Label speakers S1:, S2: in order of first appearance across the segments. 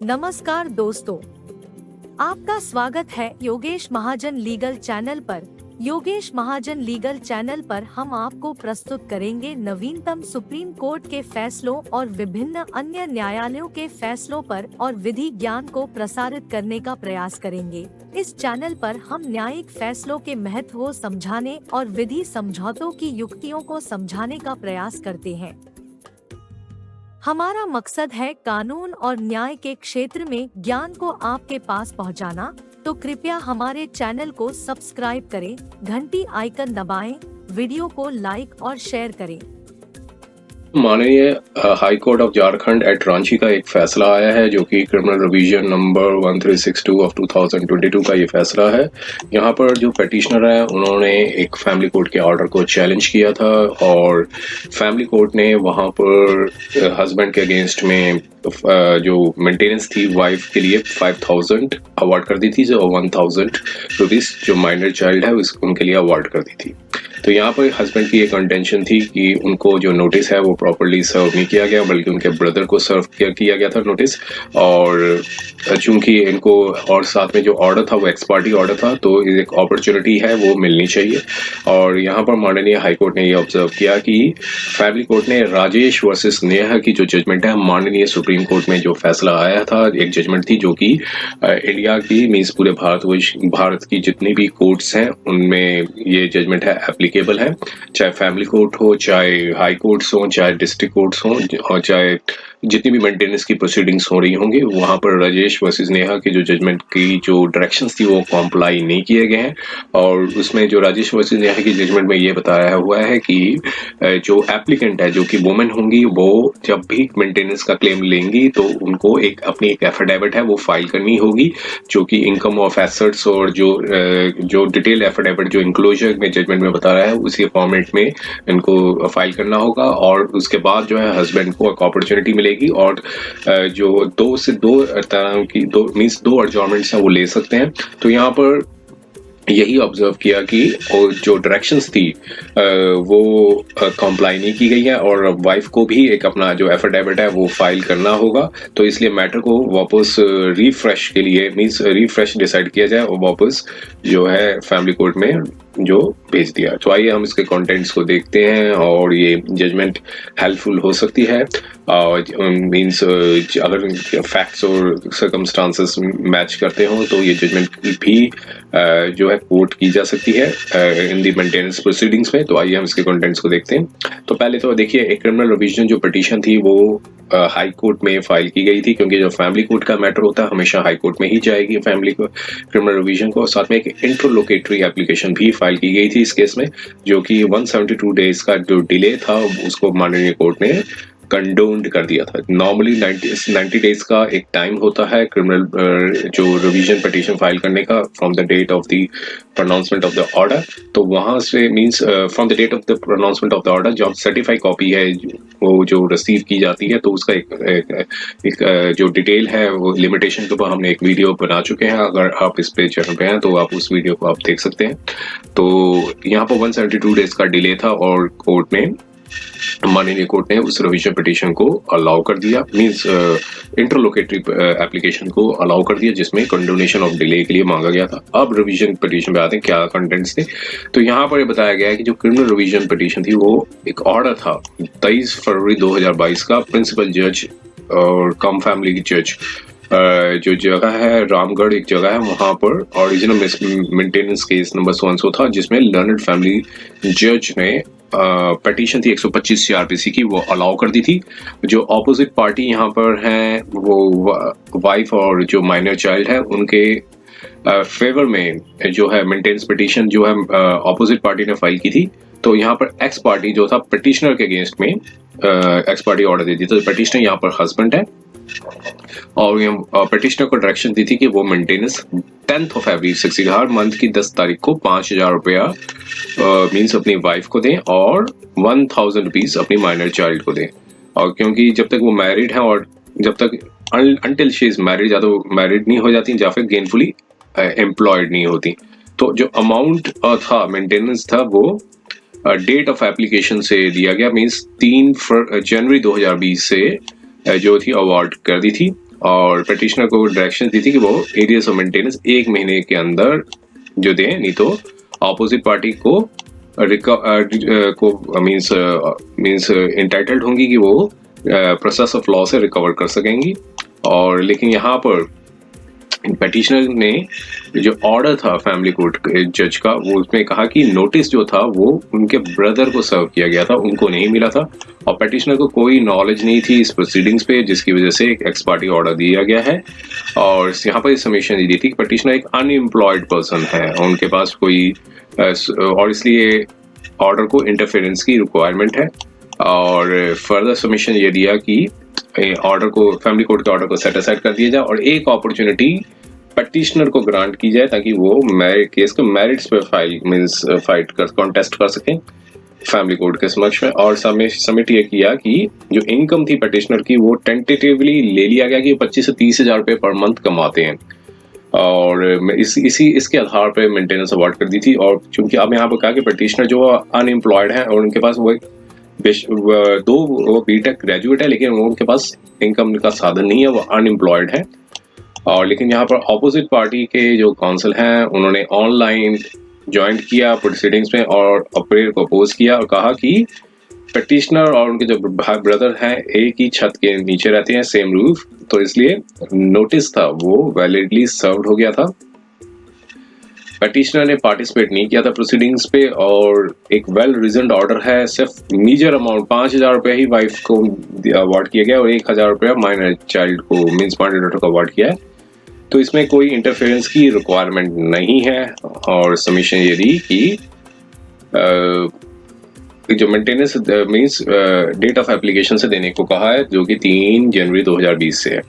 S1: नमस्कार दोस्तों, आपका स्वागत है योगेश महाजन लीगल चैनल पर। योगेश महाजन लीगल चैनल पर हम आपको प्रस्तुत करेंगे नवीनतम सुप्रीम कोर्ट के फैसलों और विभिन्न अन्य न्यायालयों के फैसलों पर और विधि ज्ञान को प्रसारित करने का प्रयास करेंगे। इस चैनल पर हम न्यायिक फैसलों के महत्व को समझाने और विधि समझौतों की युक्तियों को समझाने का प्रयास करते हैं। हमारा मकसद है कानून और न्याय के क्षेत्र में ज्ञान को आपके पास पहुंचाना, तो कृपया हमारे चैनल को सब्सक्राइब करें, घंटी आइकन दबाएं, वीडियो को लाइक और शेयर करें।
S2: माननीय high court of Jharkhand at Ranchi का एक फैसला आया है जो कि क्रिमिनल रिवीजन नंबर 1362 ऑफ 2022 का ये फैसला है। यहाँ पर जो पेटिशनर है उन्होंने एक फैमिली कोर्ट के ऑर्डर को चैलेंज किया था और फैमिली कोर्ट ने वहाँ पर हस्बैंड के अगेंस्ट में जो मेंटेनेंस थी वाइफ के लिए 5000 अवार्ड कर दी थी और 1000 रुपीज जो माइनर चाइल्ड है उनके लिए अवार्ड कर दी थी। तो यहाँ पर हस्बैंड की एक कंटेंशन थी कि उनको जो नोटिस है वो प्रॉपर्ली सर्व नहीं किया गया, बल्कि उनके ब्रदर को सर्व किया गया था नोटिस। और चूंकि इनको और साथ में जो ऑर्डर था वो एक्स पार्टी ऑर्डर था, तो एक अपॉर्चुनिटी है वो मिलनी चाहिए। और यहाँ पर माननीय हाई कोर्ट ने ये ऑब्जर्व किया कि फैमिली कोर्ट ने राजेश वर्सेस नेहा की जो जजमेंट है, माननीय सुप्रीम कोर्ट में जो फैसला आया था, एक जजमेंट थी जो कि इंडिया की मीन्स पूरे भारत की जितनी भी कोर्ट्स हैं उनमें ये जजमेंट है एप्लीकेबल है, चाहे फैमिली कोर्ट हो, चाहे हाई कोर्ट्स हो, चाहे डिस्ट्रिक्ट कोर्ट्स हो, और चाहे जितनी भी मेंटेनेंस की प्रोसीडिंग्स हो रही होंगी, वहां पर राजेश वर्सेस नेहा की जो जजमेंट की जो डायरेक्शंस थी वो कॉम्प्लाई नहीं किए गए हैं। और उसमें जो राजेश वर्सेस नेहा की जजमेंट में ये बताया हुआ है कि जो एप्लीकेंट है, जो कि वुमेन होंगी, वो जब भी मेंटेनेंस का क्लेम लेंगी तो उनको अपनी एक एफिडेविट है वो फाइल करनी होगी, जो कि इनकम ऑफ एसेट्स और जो डिटेल एफिडेविट जो इंक्लोजर में जजमेंट में बता रहा है उसी फॉर्मेट में इनको फाइल करना होगा। और उसके बाद जो है हस्बैंड को एक अपॉर्चुनिटी मिलेगी और जो दो तरह की दो एडजॉर्नमेंट्स हैं वो ले सकते हैं। तो यहाँ पर यही ऑब्जर्व किया कि जो डायरेक्शंस थी वो कॉम्प्लाई नहीं की गई है और वाइफ को भी एक अपना जो एफिडेविट है वो फाइल करना होगा। तो इसलिए मैटर को वापस रिफ्रेश के लिए मींस रिफ्रेश डिसाइड किया जाए और वापस जो है फैमिली कोर्ट में जो भेज दिया। तो आइए हम इसके कंटेंट्स को देखते हैं और ये जजमेंट हेल्पफुल हो सकती है। मींस अगर फैक्ट्स और सर्कमस्टांसेस मैच करते हो तो ये जजमेंट भी जो है कोर्ट की जा सकती है इन दी मेंटेनेंस प्रोसीडिंग्स में। तो आइए हम इसके कंटेंट्स को देखते हैं। तो पहले तो देखिए, एक क्रिमिनल रिवीजन जो पिटीशन थी वो हाई कोर्ट में फाइल की गई थी, क्योंकि जो फैमिली कोर्ट का मैटर होता है हमेशा हाई कोर्ट में ही जाएगी फैमिली को क्रिमिनल रिवीजन को। साथ में एक इंटरलोकेटरी एप्लीकेशन भी फाइल की गई थी इस केस में, जो कि 172 डेज का जो डिले था उसको माननीय कोर्ट ने कंडोन्ड कर दिया था। नॉर्मली 90 डेज का एक टाइम होता है क्रिमिनल जो रिवीजन पिटीशन फाइल करने का from the date of the pronouncement of the order. तो वहां से means from the date of the pronouncement of the order जो सर्टिफाइड कॉपी है वो जो रिसीव की जाती है, तो उसका एक जो डिटेल है वो लिमिटेशन के ऊपर हमने एक वीडियो बना चुके हैं। अगर आप इस पे चैनल पे हैं तो आप उस वीडियो को आप देख सकते हैं। तो यहाँ पर 172 डेज का डिले था और माननीय कोर्ट ने उस रिवीजन पिटीशन को अलाउ कर दिया, मींस इंटरलोकेटरी एप्लीकेशन को अलाउ कर दिया जिसमें कंडोनेशन ऑफ डिले के लिए मांगा गया था। अब रिवीजन पिटीशन पे आते हैं क्या कंटेंट्स थे। तो यहाँ पर बताया गया है कि जो क्रिमिनल रिवीजन पिटीशन थी वो एक ऑर्डर था 23 फरवरी 2022 का प्रिंसिपल जज और कम फैमिली जज जो जगह है रामगढ़ एक जगह है, वहां पर ओरिजिनल मेंटेनेंस केस नंबर 100 था, जिसमें लर्नड फैमिली जज ने पिटीशन थी 125 सीआरपीसी की वो अलाउ कर दी थी। जो ऑपोजिट पार्टी यहाँ पर है वो वाइफ और जो माइनर चाइल्ड है उनके फेवर में जो है मेंटेनेंस पिटीशन जो है ऑपोजिट पार्टी ने फाइल की थी। तो यहाँ पर एक्स पार्टी जो था पिटीशनर के अगेंस्ट में एक्स पार्टी ऑर्डर दे दी। तो पिटीशनर यहाँ पर हस्बैंड है और पिटीशनर को डायरेक्शन दी थी कि वो maintenance 10th of every 60 her month की 10 तारीख को 5000 रुपया मीन्स अपनी वाइफ को दें और 1000 रुपीज अपनी माइनर चाइल्ड को दें। और क्योंकि जब तक वो मैरिड है और जब तक अनटिल शी इज मैरिड, या तो मैरिड नहीं हो जाती या फिर गेनफुली एम्प्लॉयड नहीं होती। तो जो अमाउंट था मेंटेनेंस था वो डेट ऑफ एप्लीकेशन से दिया गया, मीन्स 3 जनवरी 2020 से जो थी अवार्ड कर दी थी। और पेटिशनर को डायरेक्शन दी थी कि वो एरियर्स ऑफ मेंटेनेंस 1 महीने के अंदर जो दें, नहीं तो ऑपोजिट पार्टी को मींस इंटाइटल्ड होंगी कि वो प्रोसेस ऑफ लॉ से रिकवर कर सकेंगी। और लेकिन यहाँ पर पेटिशनर ने जो ऑर्डर था फैमिली कोर्ट जज का, वो उसमें कहा कि नोटिस जो था वो उनके ब्रदर को सर्व किया गया था, उनको नहीं मिला था, और पेटिशनर को कोई नॉलेज नहीं थी इस प्रोसीडिंग्स पे, जिसकी वजह से एक एक्स पार्टी ऑर्डर दिया गया है। और यहाँ पर सबमिशन दी थी कि पेटिशनर एक अनएम्प्लॉयड पर्सन है, उनके पास कोई और इसलिए ऑर्डर को इंटरफेरेंस की रिक्वायरमेंट है। और फर्दर सबमिशन ये दिया कि ऑर्डर को, फैमिली कोर्ट के ऑर्डर को सेट असाइड कर दिया जाए और एक अपॉर्चुनिटी पेटिशनर को ग्रांट की जाए ताकि वो केस को मेरिट्स पे फाइट कर कॉन्टेस्ट कर सकें फैमिली कोर्ट के समक्ष में। और सबमिट ये किया कि जो इनकम थी पेटिशनर की वो टेंटेटिवली ले लिया गया कि 25 से 30 हजार रुपये पर मंथ कमाते हैं, और इसके आधार पे मेंटेनेंस अवार्ड कर दी थी। और चूंकि अब यहाँ पर कहा कि पेटिशनर जो अनएम्प्लॉयड है और उनके पास वो बीटेक ग्रेजुएट है, लेकिन उनके पास इनकम का साधन नहीं है, वो अनएम्प्लॉयड है। और लेकिन यहाँ पर ऑपोजिट पार्टी के जो काउंसिल हैं उन्होंने ऑनलाइन ज्वाइन किया प्रोसीडिंग्स में और अप्रेयर को अपोज किया और कहा कि पेटिशनर और उनके जो ब्रदर हैं एक ही छत के नीचे रहते हैं, सेम रूफ, तो इसलिए नोटिस था वो वैलिडली सर्व्ड हो गया था। पेटिशनर ने पार्टिसिपेट नहीं किया था प्रोसीडिंग्स पे और एक वेल रीजन्ड ऑर्डर है, सिर्फ मेजर अमाउंट 5,000 रुपये ही वाइफ को अवार्ड किया गया और 1,000 रुपया माइनर चाइल्ड को मींस माइनर डॉटर को अवार्ड किया है। तो इसमें कोई इंटरफेरेंस की रिक्वायरमेंट नहीं है। और सबमिशन ये दी कि जो maintenance means date of application से देने को कहा है, जो कि 3 जनवरी 2020 से है।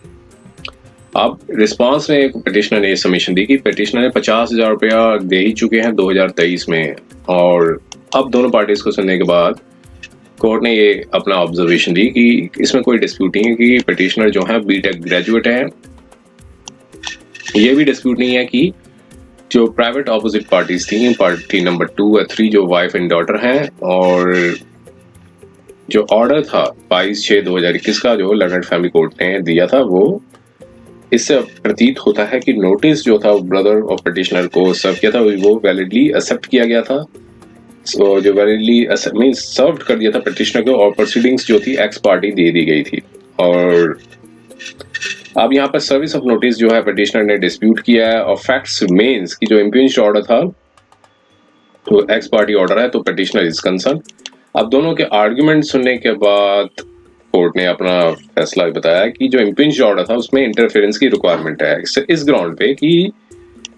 S2: अब रिस्पांस में पेटिशनर ने सबमिशन दी कि पेटिशनर ने 50,000 रुपया दे ही चुके हैं 2023 में, और अब दोनों पार्टीज को सुनने के बाद कोर्ट ने ये अपना ऑब्जर्वेशन दी कि इसमें कोई डिस्प्यूट नहीं है कि पेटिशनर जो है बीटेक ग्रेजुएट है। ये भी डिस्प्यूट नहीं है कि जो प्राइवेट ऑपोजिट पार्टीज थी, पार्टी नंबर 2 और 3 जो वाइफ एंड डॉटर हैं, और जो ऑर्डर था 22/6/2021 का जो लर्नड फैमिली कोर्ट ने दिया था, वो इससे प्रतीत होता है कि नोटिस जो था ब्रदर ऑफ पेटिशनर को सर्व किया था वो वैलिडली एक्सेप्ट किया गया था। सो जो वैलिडली मींस सर्व कर दिया था पेटिशनर को, और प्रोसीडिंग्स जो थी एक्स पार्टी दे दी गई थी। और अब यहाँ पर सर्विस ऑफ नोटिस जो है पेटिशनर ने डिस्प्यूट किया है, और फैक्ट्स रिमेन्स की जो इम्पिंज्ड ऑर्डर था तो एक्स पार्टी ऑर्डर है, तो पेटिशनर इज कंसर्न। अब दोनों के आर्गुमेंट सुनने के बाद कोर्ट ने अपना फैसला बताया कि जो इम्पिंज्ड ऑर्डर था उसमें इंटरफेरेंस की रिक्वायरमेंट है इस ग्राउंड पे कि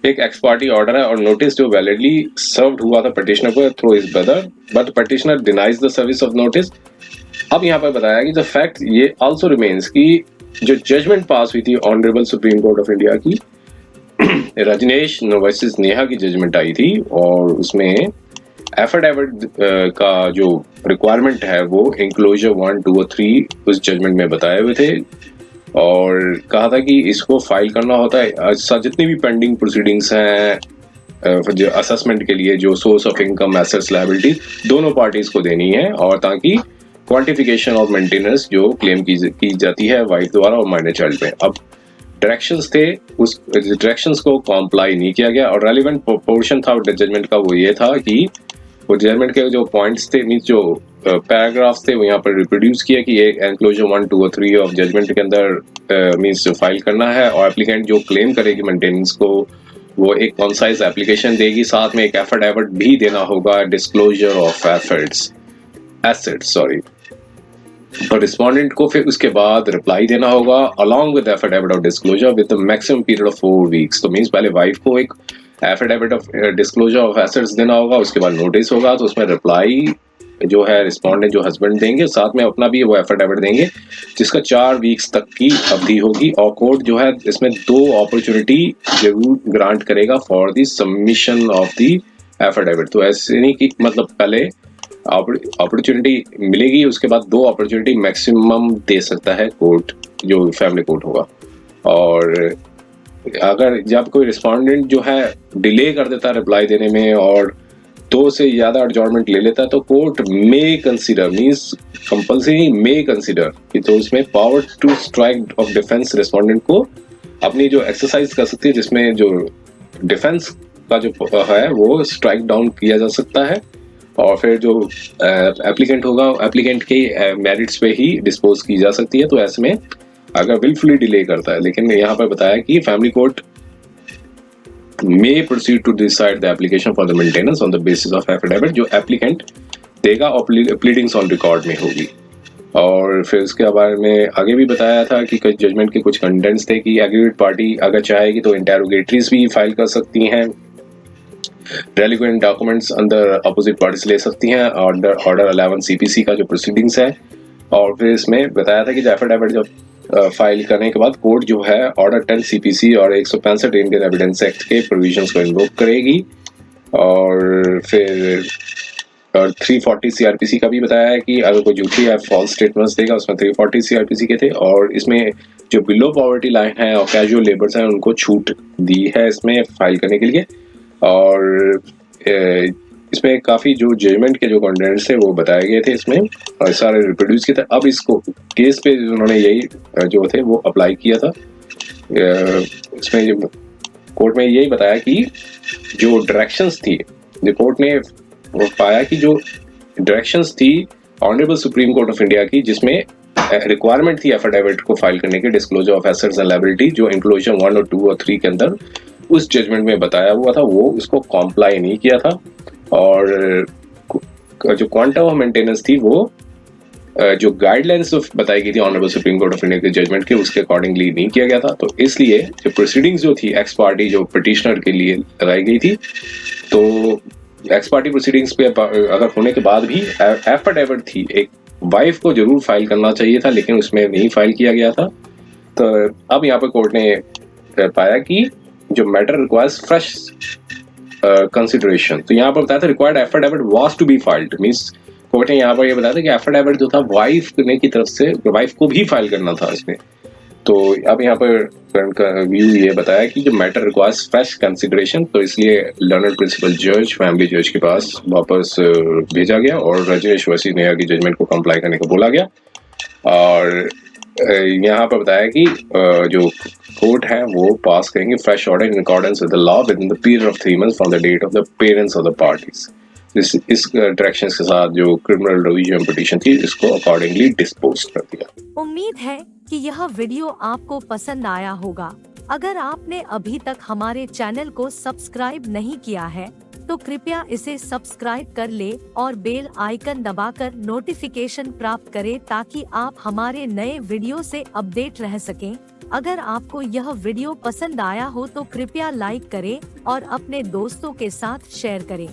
S2: एक एक्स पार्टी ऑर्डर है और नोटिस जो वैलिडली सर्व्ड हुआ था पेटिशनर को through his brother, but petitioner denies the service of notice. अब यहाँ पर बताया कि द फैक्ट ये आल्सो रिमेन्स कि जो जजमेंट पास हुई थी honourable supreme court of India की रजनेश वर्सेस नेहा की जजमेंट आई थी, और उसमें एफिडेविट का जो रिक्वायरमेंट है वो इंक्लोजर 1, 2 और 3 उस जजमेंट में बताए हुए थे, और कहा था कि इसको फाइल करना होता है जितनी भी पेंडिंग प्रोसीडिंग्स हैं जो असेसमेंट के लिए, जो source of income, assets, liability दोनों पार्टीज को देनी है, और ताकि क्वांटिफिकेशन ऑफ मेंटेनेंस जो क्लेम की जाती है वाइफ द्वारा और माइनर चाइल्ड में। अब डायरेक्शंस थे, उस डायरेक्शंस को कॉम्प्लाई नहीं किया गया, और रेलिवेंट पोर्शन था जजमेंट का वो ये था कि वो जजमेंट के जो पॉइंट्स थे मींस जो पैराग्राफ्स थे वो यहाँ पर रिप्रोड्यूस किया कि ये एनक्लोजर 1, 2 और 3 ऑफ जजमेंट के अंदर मींस फाइल करना है, और एप्लीकेंट जो क्लेम करेगी मेंटेनेंस को वो एक कॉन्साइज एप्लीकेशन देगी, साथ में एक एफिडेविट भी देना होगा डिस्क्लोजर ऑफ एसेट्स सॉरी, और रिस्पोंडेंट को फिर उसके बाद रिप्लाई देना होगा along with affidavit of disclosure with the maximum period of 4 weeks. तो मींस पहले वाइफ को एक affidavit of disclosure of assets देना होगा, उसके बाद नोटिस होगा, तो उसमें रिप्लाई जो है रिस्पोंडेंट जो हस्बैंड देंगे, साथ में अपना भी वो एफिडेविट देंगे, जिसका 4 वीक्स तक की अवधि होगी। और कोर्ट जो है इसमें 2 अपॉर्चुनिटी जरूर ग्रांट करेगा for the submission of the affidavit. तो ऐसे नहीं कि मतलब पहले अपॉर्चुनिटी मिलेगी, उसके बाद 2 अपॉर्चुनिटी मैक्सिमम दे सकता है कोर्ट, जो फैमिली कोर्ट होगा। और अगर जब कोई रिस्पोंडेंट जो है डिले कर देता है रिप्लाई देने में और 2 से ज्यादा एडजॉर्नमेंट ले लेता है तो court may consider means compulsory may consider कि तो उसमें power to strike off defence respondent को अपनी जो एक्सरसाइज कर सकती है, जिसमें जो डिफेंस का जो है वो स्ट्राइक डाउन किया जा सकता है और फिर जो एप्लीकेंट होगा एप्लीकेंट के मेरिट्स पे ही डिस्पोज की जा सकती है। तो ऐसे में अगर विलफुली डिले करता है, लेकिन यहाँ पर बताया कि family court may proceed to decide the application for the maintenance on the basis of affidavit जो एप्लीकेंट देगा और प्लीडिंग्स ऑन रिकॉर्ड में होगी। और फिर उसके बारे में आगे भी बताया था कि कुछ जजमेंट के कुछ कंटेंट्स थे कि एग्रीड पार्टी अगर चाहेगी तो इंटेरोगेटरीज भी फाइल कर सकती हैं, रेलिवेंट डॉक्यूमेंट्स अंदर अपोजिट पार्टीज ले सकती हैं, ऑर्डर 11 सीपीसी का जो प्रोसीडिंग्स है। और फिर इसमें बताया था कि एफिडेविट जब फाइल करने के बाद कोर्ट जो है ऑर्डर 10 सीपीसी और 165 इंडियन एविडेंस एक्ट के प्रोविजंस को इन्वोक करेगी। और फिर 340 सीआरपीसी का भी बताया है कि अगर कोई झूठी या फॉल्स स्टेटमेंट्स देगा उसमें 340 सीआरपीसी के थे। और इसमें जो बिलो पॉवर्टी लाइन है और कैजुअल लेबर्स हैं उनको छूट दी है इसमें फाइल करने के लिए। और इसमें काफ़ी जो जजमेंट के जो कंटेंट्स थे वो बताए गए थे इसमें और सारे रिप्रोड्यूस किए थे। अब इसको केस पे उन्होंने यही जो थे वो अप्लाई किया था। इसमें जो कोर्ट में यही बताया कि जो डायरेक्शंस थी, जो कोर्ट ने वो पाया कि जो डायरेक्शंस थी honourable supreme court of India की, जिसमें रिक्वायरमेंट थी एफिडेविट को फाइल करने की disclosure of assets and liability, जो इंक्लूजन 1 और 2 और 3 के अंदर उस जजमेंट में बताया हुआ था, वो उसको कॉम्प्लाई नहीं किया था। और जो क्वांटम ऑफ मेंटेनेंस थी वो जो गाइडलाइंस बताई गई थी honourable supreme court of India के जजमेंट के उसके अकॉर्डिंगली नहीं किया गया था। तो इसलिए जो प्रोसीडिंग्स जो थी एक्स पार्टी जो पिटिशनर के लिए लगाई गई थी, तो एक्स पार्टी प्रोसीडिंग्स पे अगर होने के बाद भी एफिडेविट थी एक वाइफ को जरूर फाइल करना चाहिए था, लेकिन उसमें नहीं फाइल किया गया था। तो अब यहाँ पर कोर्ट ने पाया कि जो मैटर रिक्वायर्स फ्रेश कंसिडरेशन, तो यहाँ पर बताया था required affidavit was to be filed, means court ने यहाँ पर ये बताया था कि एफिडेविट जो था वाइफ ने की तरफ से वाइफ को भी फाइल करना था इसमें। तो अब यहाँ पर का व्यू ये बताया कि जो मैटर रिक्वायर्स फ्रेश कंसिडरेशन, तो इसलिए लर्नड प्रिंसिपल जज फैमिली जज के पास वापस भेजा गया और रजनीश वसी नेहा की जजमेंट को कंप्लाई करने को बोला गया। और यहाँ पर बताया कि जो कोर्ट है वो पास करेंगे fresh order in accordance with the law within the period of 3 months from the date of the parents of the parties. इस डायरेक्शंस के साथ जो क्रिमिनल रिवीजन पिटीशन थी इसको अकॉर्डिंगली डिस्पोज कर दिया।
S1: उम्मीद है कि यह वीडियो आपको पसंद आया होगा। अगर आपने अभी तक हमारे चैनल को सब्सक्राइब नहीं किया है तो कृपया इसे सब्सक्राइब कर ले और बेल आइकन दबाकर नोटिफिकेशन प्राप्त करें ताकि आप हमारे नए वीडियो से अपडेट रह सकें। अगर आपको यह वीडियो पसंद आया हो तो कृपया लाइक करें और अपने दोस्तों के साथ शेयर करें।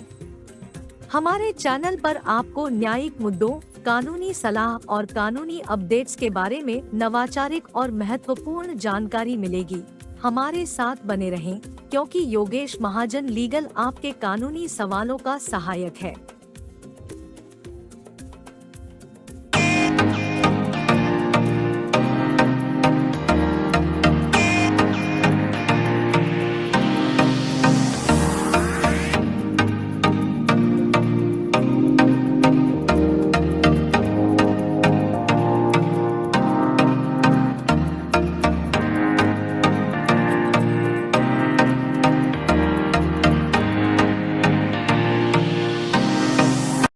S1: हमारे चैनल पर आपको न्यायिक मुद्दों, कानूनी सलाह और कानूनी अपडेट्स के बारे में नवाचारिक और महत्वपूर्ण जानकारी मिलेगी। हमारे साथ बने रहें क्योंकि योगेश महाजन लीगल आपके कानूनी सवालों का सहायक है।